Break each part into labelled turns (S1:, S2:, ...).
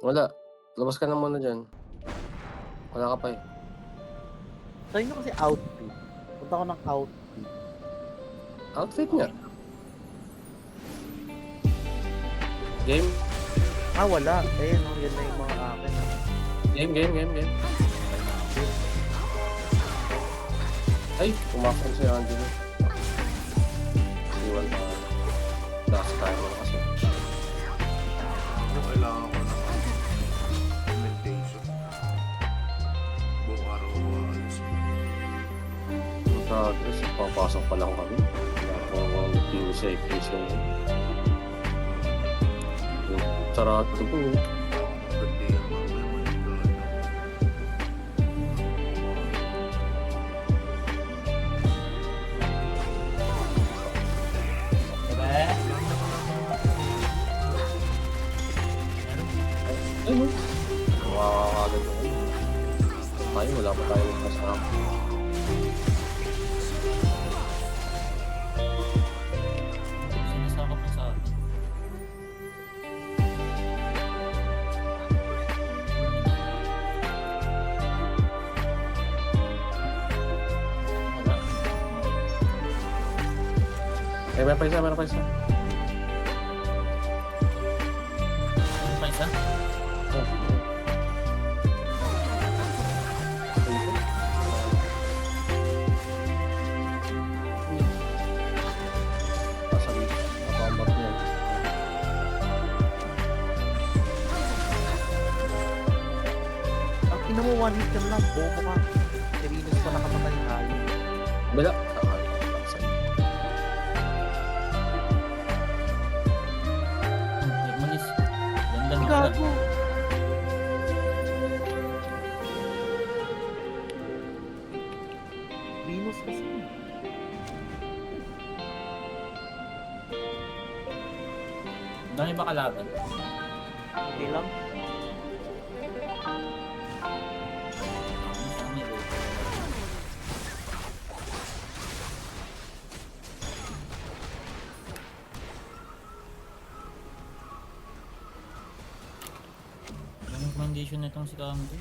S1: Wala, labas ka na muna diyan. Wala ka pa, eh.
S2: Try nyo kasi outfit. Punta ko ng outfit.
S1: Outfit nga. Game?
S2: Wala. Ayun, no, yan na yung mga akin.
S1: Game. Ay, pumasok si Angelo. Iwan pa. Last time mo kasi.
S3: Kailangan ko ng implementation. Buong araw ko alis.
S1: Progress, papasok pa lang kami. Wala akong team safety yun. Sarado po.
S3: Birthday ang mga manigala.
S1: Ayun, no? Makakagad mo. Tayo, wala pa tayo magkasama.
S4: Sinasama ko sa atin. Wala.
S1: Meron pa isa.
S4: Ano pa isa?
S1: Pasabi, napambak niya.
S2: Ang ina mo, one hit ka lang. Bobo ka. Serinos pa nakapatay tayo.
S1: Bala.
S4: Manis. Ganda ng
S2: Gago. Venus kasi.
S4: Dami ba kalaban?
S2: Hindi lang.
S4: Dami rin. Anong condition na itong si Kamdo?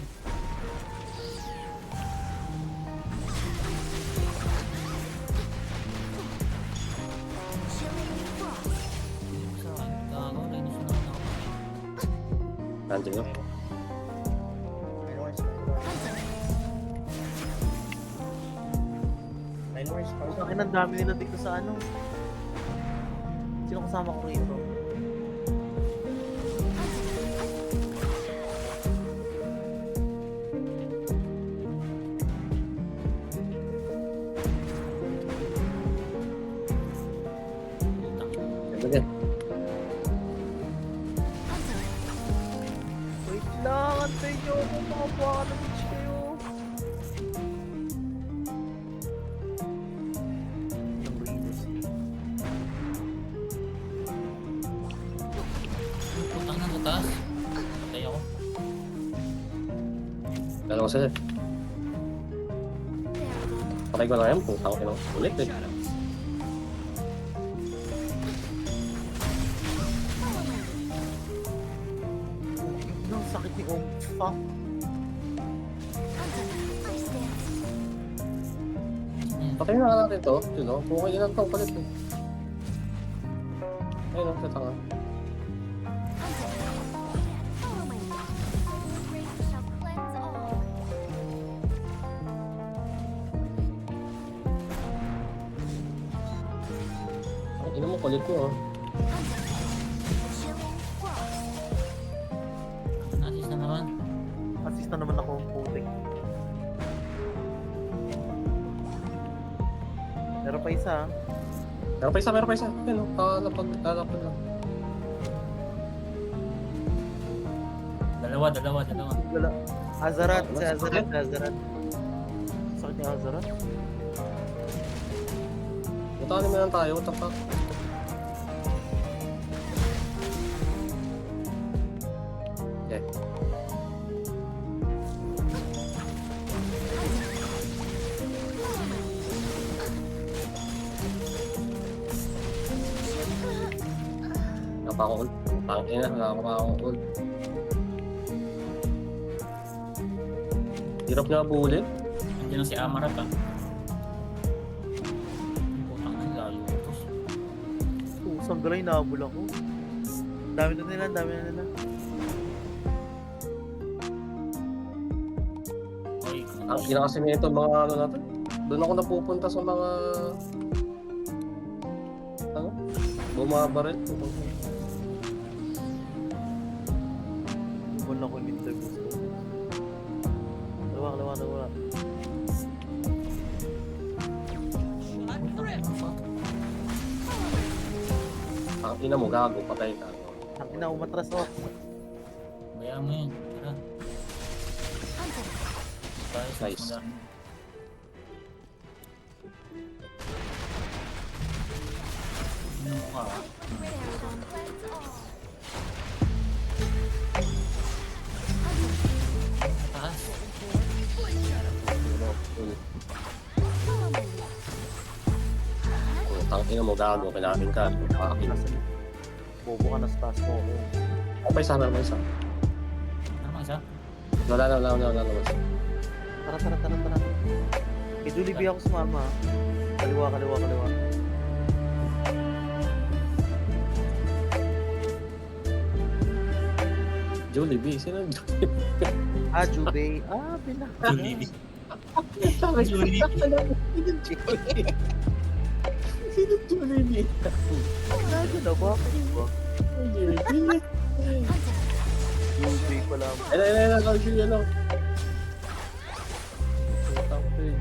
S4: Sa akin, gago, Reynos na ako.
S1: Angelo.
S2: Sa akin, ang dami nila dito sa ano. Sino kasama ko rito?
S1: Ganda din.
S2: Wait lang, antay nyo ako. Mga buwaka na bitch kayo. Yung Venus.
S4: Putang na sa taas. Patay ako.
S1: Dalawa sila. Patay ko lang yan. Putang ina. Ulit eh.
S2: Ang sakit ni Om. Fuck.
S1: Patay na natin to. Yun o. Kung ilan tong palit eh. Ayun o, sa tanga. Ang ina mo, palit mo oh.
S4: Nasis na naman.
S2: Assist na naman ako ang putik. Pero pa isa ah.
S1: Meron pa isa. Ayun o, lalapag lang.
S4: Dalawa.
S2: Wala. Azarat. Si Azarat. Sakit ni Azarat.
S1: Mutanin mo lang tayo. What the fuck? Okay. Napaka-ult. Tangina, wala pa akong ult. Hirap nga bulin.
S4: Andiyan na si Amarat ah. Putang na layo.
S2: Usang galay, nahabol ako. Dami na nila, dami na nila.
S4: Oy,
S1: Ang ina kasi nito mga ano natin. Doon ako napupunta sa mga ano? Bumabaril.
S2: Wala ko yung interview. Dalawa.
S1: Ang ina mo gago, patay ka.
S2: Ang ina, umatras oh.
S4: bayaan mo yun. Tara. Tayo sa
S1: Nice.
S4: madami. Ano mo ka ah? Taas.
S1: Ang ina mo gago, kinakin ka. Pakakin.
S2: Bobo ka na sa taas mo.
S1: May isa, may isa.
S4: Ano mga isa?
S1: Wala na.
S2: Tara. Kay Jollibee ako sumama. Kaliwa.
S1: Jollibee, sino yung Jollibee?
S2: Ah, Jubei. Ah, binaka.
S4: Jollibee.
S1: Sino Jollibee?
S2: Lagi na ba?
S1: Jollibee?
S2: Jubei pala.
S1: Ayun, Jollibee, ano?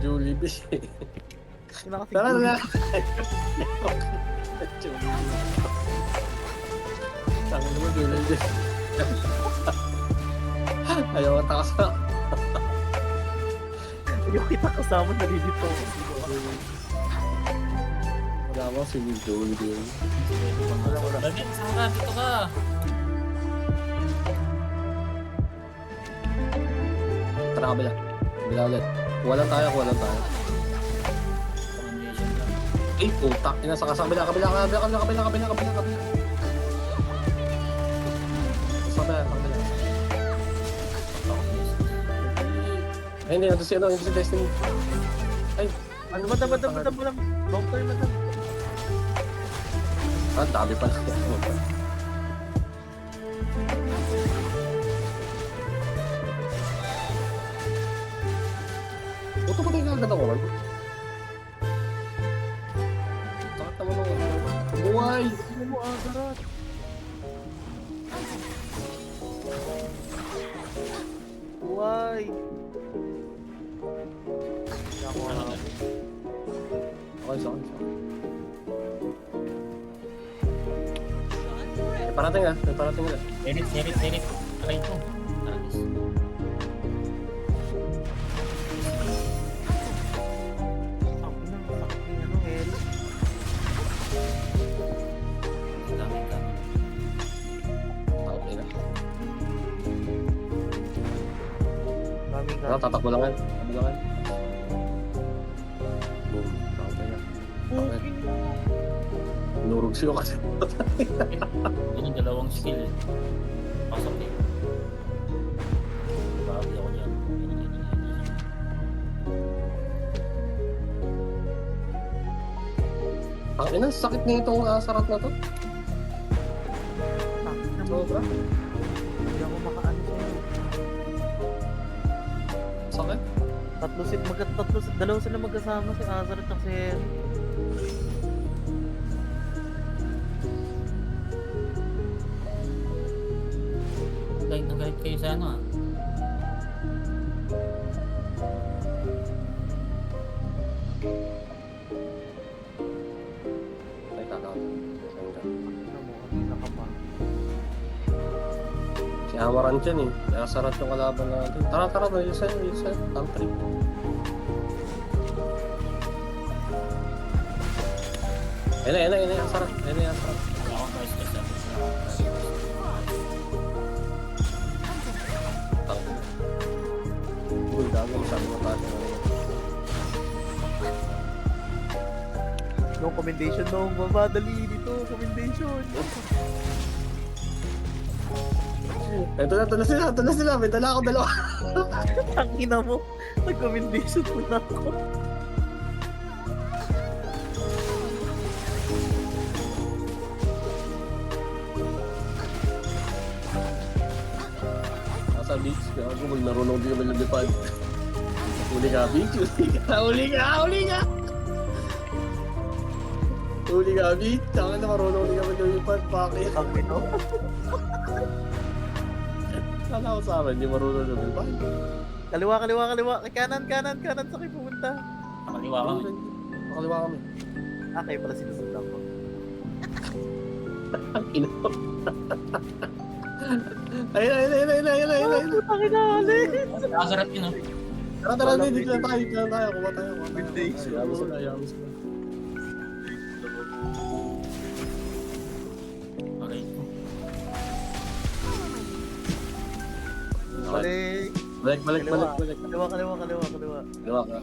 S1: Jollibee.
S2: Kinakasing
S1: Tara. Tangin mo, Jollibee. Ayaw ka takasa.
S2: Yung kita kasama, nalilito ako.
S1: Wala mo si Jollibee.
S2: Wala.
S4: David, saan ka? Dito ka.
S1: Tara kabila. Kabila ulit. Walang tayo.
S4: Recommendation lang.
S1: Eh, putak. Ina sa kabila. Kabila. Ay, hindi. Ito si Destiny. Ay,
S2: Ano ba lang? Long turn na lang.
S1: dami pala. Puto pa tayo agad ako, man. Sakit naman ako. Buhay!
S2: Ano mo, agarat? Why? Ako
S4: Ano ka?
S1: Okay, sakit. May parating na.
S4: Edit. Try ko. Tarakis.
S2: Ang inang sakit ng ano, Hel.
S4: Dami.
S1: Okay na.
S2: Daming
S1: Ano, tatakbo lang yan. Boom. Okay na.
S2: Pukin mo.
S1: Nurog siya kasi.
S4: Yun yung dalawang skill. Pasok din. Bawi ako dyan. Yun.
S1: Ang ina, sakit na itong sarat na to.
S2: Takot na mo.
S1: Sobra.
S2: Hindi ako makaano sa'yo.
S1: Sakit.
S2: Dalawa sila magkasama, si Azar at si Hel.
S4: Nagalit kayo sa ano ah.
S1: Ay, kakao.
S2: Ano mo, kanina ka pa.
S1: Si Amaran dyan eh. Kaya sarat yung kalaban natin. Tara, yun sa'yo. Country. Ayun na, yung sarat.
S4: Wala akong price test ah.
S1: Uy, dami masyado matalo.
S2: No commendation, no. Mamadali dito. Commendation.
S1: Ito na sila. May dala ako dalawa.
S2: Ang ina mo. Nag-commendation mo na ako.
S1: Nasa beach ka ako. Maglaro na hindi ka malilipad. Huli ka, beach. Huli ka, beach. Saka na marunong hindi ka malilipad. Bakit?
S2: Ang ino.
S1: Kala ko sa amin, hindi marunong lumipad.
S2: Kaliwa. Kanan sa kayo pumunta.
S4: Nakaliwa kami.
S1: Makaliwa kami.
S2: Kayo pala sinusundan ko.
S1: Ang ina. Ayun.
S2: Putang ina, alis!
S4: Nakasarap yun, oh.
S1: Tara, dito na tayo. Kuha tayo.
S2: Commendation.
S1: Ayaw sila.
S4: Okay.
S2: Balik.
S1: Balik.
S2: Kaliwa.
S1: Kaliwa ka.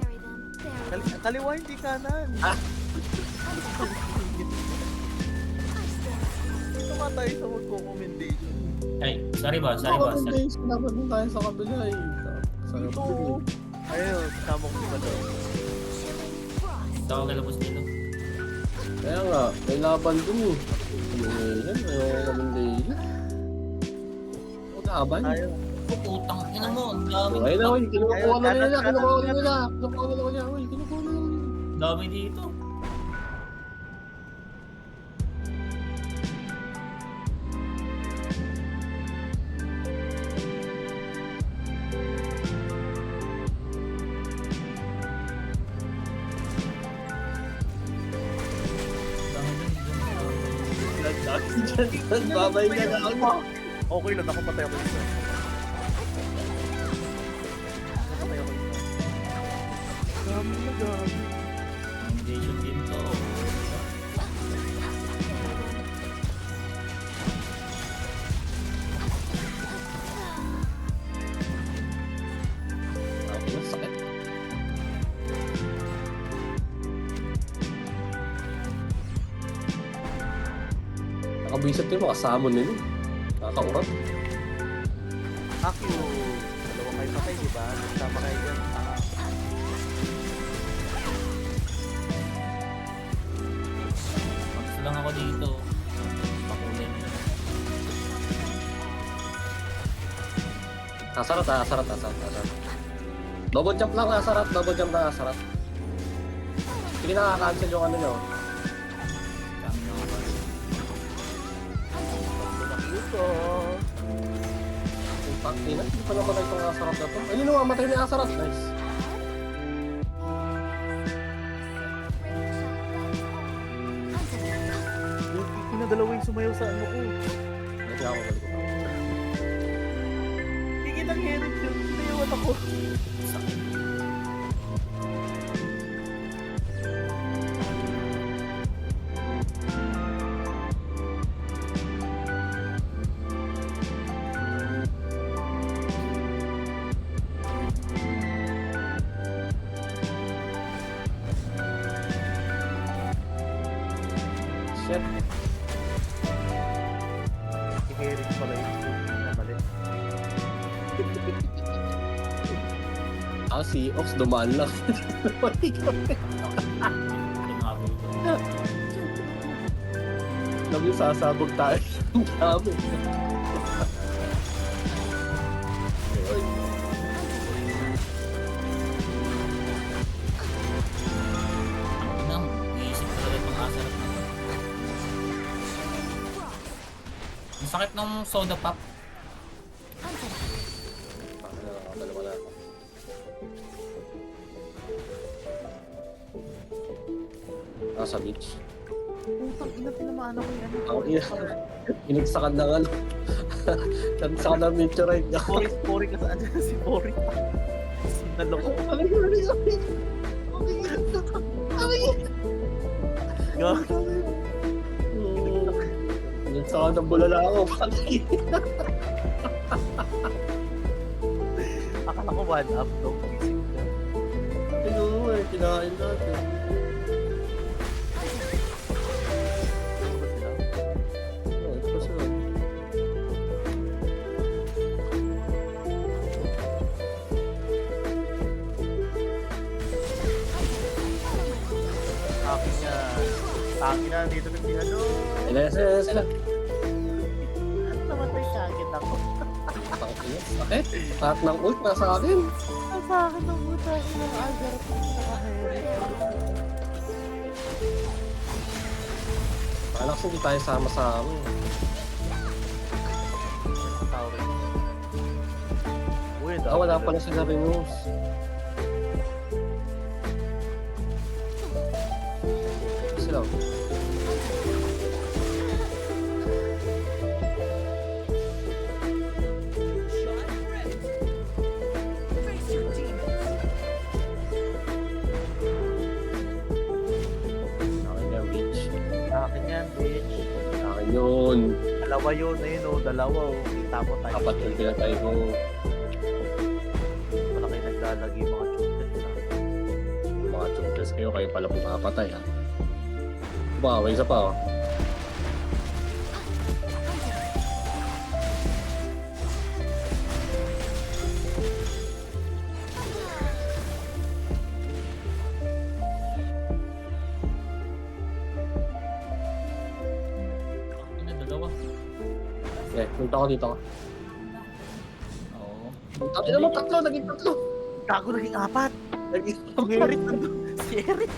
S2: Kaliwa, hindi kanan. Tama tayo sa magko-commendation.
S4: Ay, sorry ba?
S1: Recommendation dapat din tayo sa kabila eh.
S2: Ito. Ayun, kasama ko ba daw?
S4: Ito ako kalabos dito.
S1: Kaya nga, may laban dun eh. Ayun, recommendation. Laban.
S2: Ayun.
S4: Putang ina mo. Ang dami.
S1: Ayun na, uy. Kinukuha na nila.
S2: Kanan.
S1: Kinukuha na nila.
S4: Ang dami dito.
S1: Babay ka na ako.
S2: Okay lang, ako patay ako isa. Dami na dami.
S4: Foundation game to.
S1: Ang sakit. Nakabisat yung mga salmon nila. Nakakaurat.
S2: Akyo. Dalawa kayo patay, di ba? Sama kayo dyan.
S4: Gusto lang ako dito. Pakulay mo.
S1: Asarat. Double jump lang asarat. Sige nakaka-cancel yung ano nyo.
S4: Kami na ako.
S2: Ito.
S1: Impact din. Hindi pa naman itong asarat na to. Ayun naman, matay na yung asarat. Nice.
S2: Pinadalawa yung sumayaw sa ano ko.
S1: Hindi ako balik.
S2: Higit ang herit yun. Sumayawan ako.
S1: Shit.
S2: Herit pala yun. Namali.
S1: Si Ox dumaan lang.
S4: Tumabog ko.
S1: Alam yung sasabog tayo. Ang dami.
S4: Nang iisip ko talaga itong asarap na to. Ang sakit ng soda pop.
S1: Dalawa na ako. Sa beach.
S2: Putang ina, tinamaan ako yung ano.
S1: Ang ina. Inigsakan ng ano. Kansakan ng meteorite.
S2: Pori ka saan dyan si Pori. Naloko. Gag.
S1: Inigsakan ng bulala ako.
S2: Akala ko one up, no? Isip ka.
S1: Ano eh, kinain natin.
S2: Ano ba sila?
S1: Oh, ito pa sila.
S2: dito na si ano.
S1: Sila.
S2: Namatay sa akin ako.
S1: Sakit. Lahat ng ult nasa akin.
S2: Nasa akin ang buta ng agar ko sa kahiri.
S1: Anak, hindi tayo sama-sama.
S2: Sorry. Uy,
S1: Wala pala si Garinus. Sila. Akin yan, bitch.
S2: Akin yan, bitch.
S1: Akin yun.
S2: Dalawa yun, ayun o, dalawa o. Kita mo tayo.
S1: Apat yung pinatay ko.
S2: Wala kayo naglalagay mga chuklet na.
S1: Mga chunks kayo pala pumapatay ha. Ba, may isa pa oh.
S4: Ano, dalawa.
S1: Eh, punta ko dito.
S4: Oo.
S1: Tapi naman tatlo, naging tatlo.
S2: Gago naging apat.
S1: Naging
S2: Si Eric nandun. Si Eric.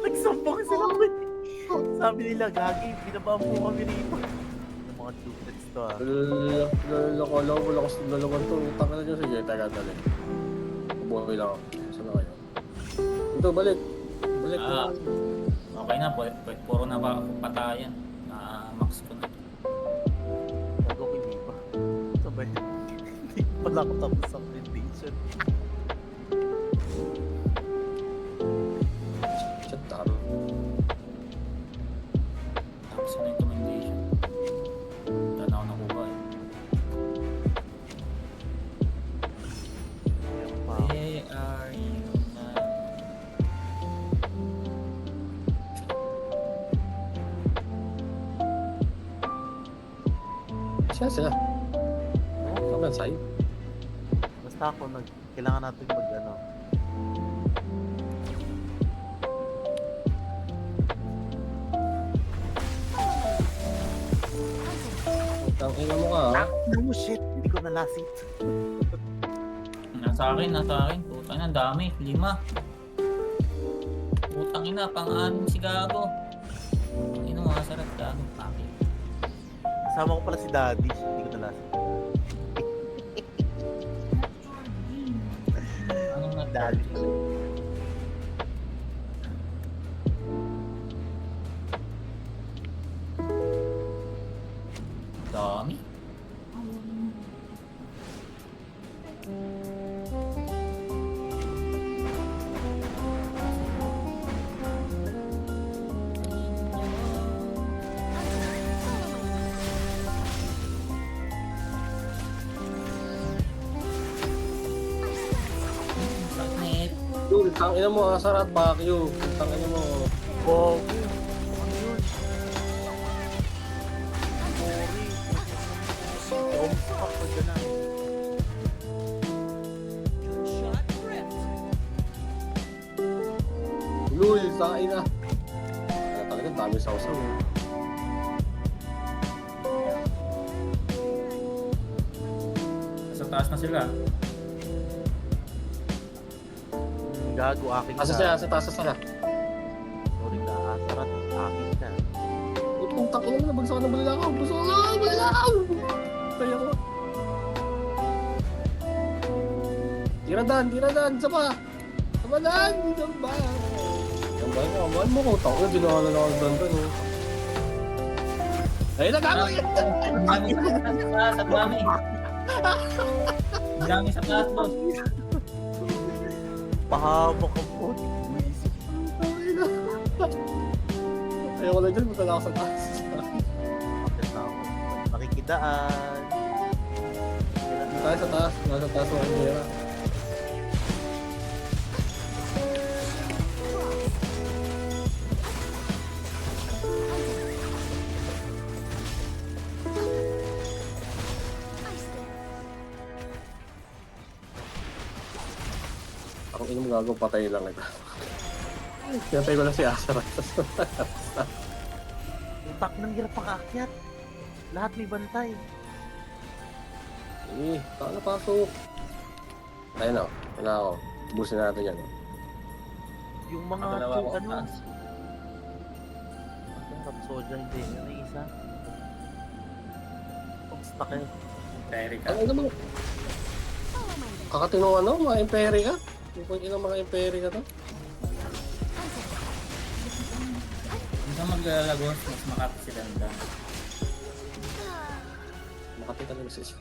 S2: Nagsampang sila ko eh. Sabi nila, gagi, pinabaan po kami rito. Yung mga chuklets to ah.
S1: Wala ko sa dalawang to. Utang na nyo. Sige, taga dali. Buhay lang ako. Saan na kayo? Ito, balik. Balik na.
S4: Okay na, puro na ba patayan. Max ko na.
S2: Gago ko hindi pa. Sabay. Hindi pala ako tapos sa presentation.
S1: Chat taro.
S4: Tapos na yung commendation. Wala na ako nakuha eh.
S2: Ayan pa.
S4: Where are you now?
S1: Sila. Kapan sa'yo?
S2: Basta ako, kailangan natin mag ano.
S1: Utang ina mo ka ha?
S2: No shit, hindi ko nalasit.
S4: Nasa akin. Putang ina, ang dami. 5. Putang ina, pang-anim si Gago. Ino, masarap Gago. Paki.
S2: Kasama ko pala si Daddy, hindi ko nalasit.
S4: Anong
S2: Daddy.
S4: dami? Sakit.
S1: Dude, utang ina mo. Sarat bakyo. Utang ina mo.
S2: Bobo. Ano yun? Sorry. Umpak ko dyan ah.
S1: Lul, sa ina. Talagang dami sa usaw.
S4: Sa taas na sila.
S2: Gago, akin ka.
S1: Asa siya, sa taas sila.
S2: Sorry ka, asarat, akin ka.
S1: Itong tako naman, nabagsakan ng balilakaw. Bagsakan ng balilakaw! Kaya ko. Tiradan, isa pa. Sabadan, dito ba? Ang bahay mo, amuan mo ko. Tako na, dinawalan ako ng dandan. Ayun na, gago!
S4: Sa dami. Ang dami sa taas, boss.
S2: Pahamak ang puti. Buisip.
S1: Ayoko na dyan, matala ako sa taas.
S2: Bakit na ako? Nakikidaan.
S1: Tayo sa taas, nasa taas mo ang hira. Ang ino mo gago, patay lang ito. Pinatay ko lang si Asara.
S2: Utak ng hirap pakaakyat. Lahat may bantay.
S1: Taka na pasok. Ayun o, wala ako. Busin natin yan.
S2: Yung mga
S4: Dalawa ko
S2: ano,
S4: taas.
S2: Rapsodia, hindi. Ano yung isa? Stuck eh.
S4: Terry ka.
S1: Ano naman? Kakatino ano, mga imperi ka? Yung ilang mga imperi ka to?
S4: Kung maglalagos, mas makati si Dandan.
S1: Makati talaga siya.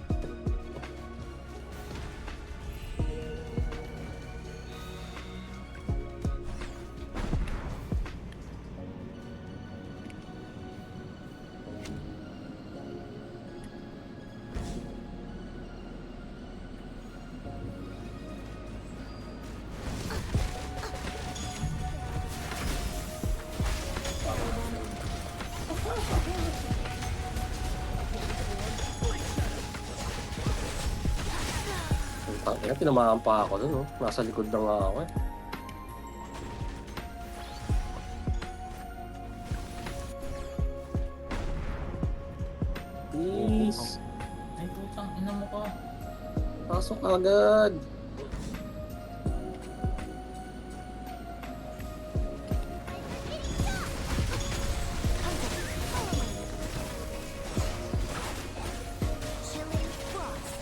S1: Tangina, tinamaan pa ako dun, oh. Nasa likod na nga ako, eh. Please,
S4: Ay, putang ina mo ka.
S1: pasok agad.
S5: Chilling frost.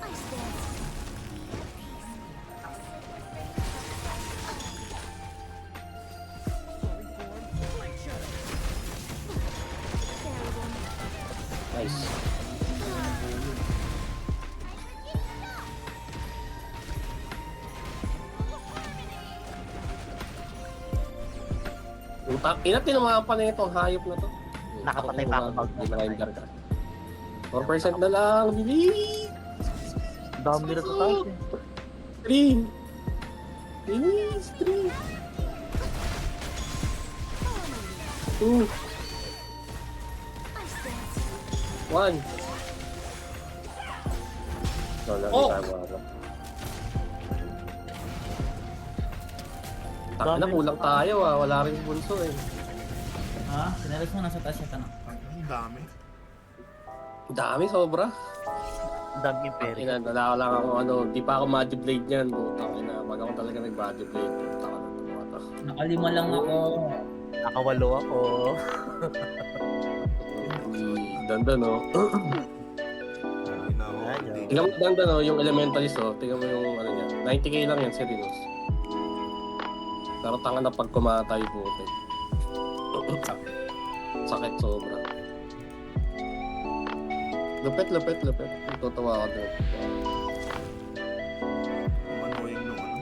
S5: Ice dance.
S1: Nice. Ina, tinamaan pa na itong hayop na to.
S2: Nakapatay pa ako bago
S1: Reminder ka. 4% na lang, bilis!
S2: Dami nila sa taas eh.
S1: 3! Bilis! 3! 2!
S5: Ice dance.
S1: 1! Wala,
S4: Oh!
S1: wala. Taka na, kulang tayo ah. Wala rin bunso eh.
S4: Ha? Sinalas mo nasa taas siya tanong.
S3: Ang dami.
S1: Dami, sobra.
S2: Dami yung peri.
S1: Wala lang ako ano, di pa ako body blade niyan. Butang ina, mag ako talaga nag body blade. Butang na tumata.
S4: Nakalima lang ako.
S2: Nakawalo ako.
S1: Ganda no.
S3: Ginawa ko din.
S1: Tingnan mo ganda no, yung elementalist oh. Tingnan mo yung ano niya. 90k lang yan, serious. Pero tanga na pag kumatay po. Sakit sobra. Lupit. Tutuwa ako doon.
S3: Manuing nung ano.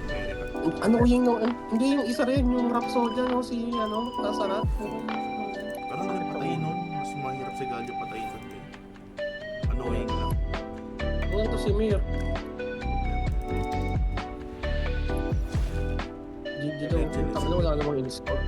S3: America.
S1: Ano yung hindi yung isa rin, yung Rapsodia, yung si ano, Nasarat.
S3: Parang rin patayin nun. Mas mahirap si Galio patayin nun eh. Annoying lang.
S1: Kung ito si Mir. Dito, wala namang in-scout.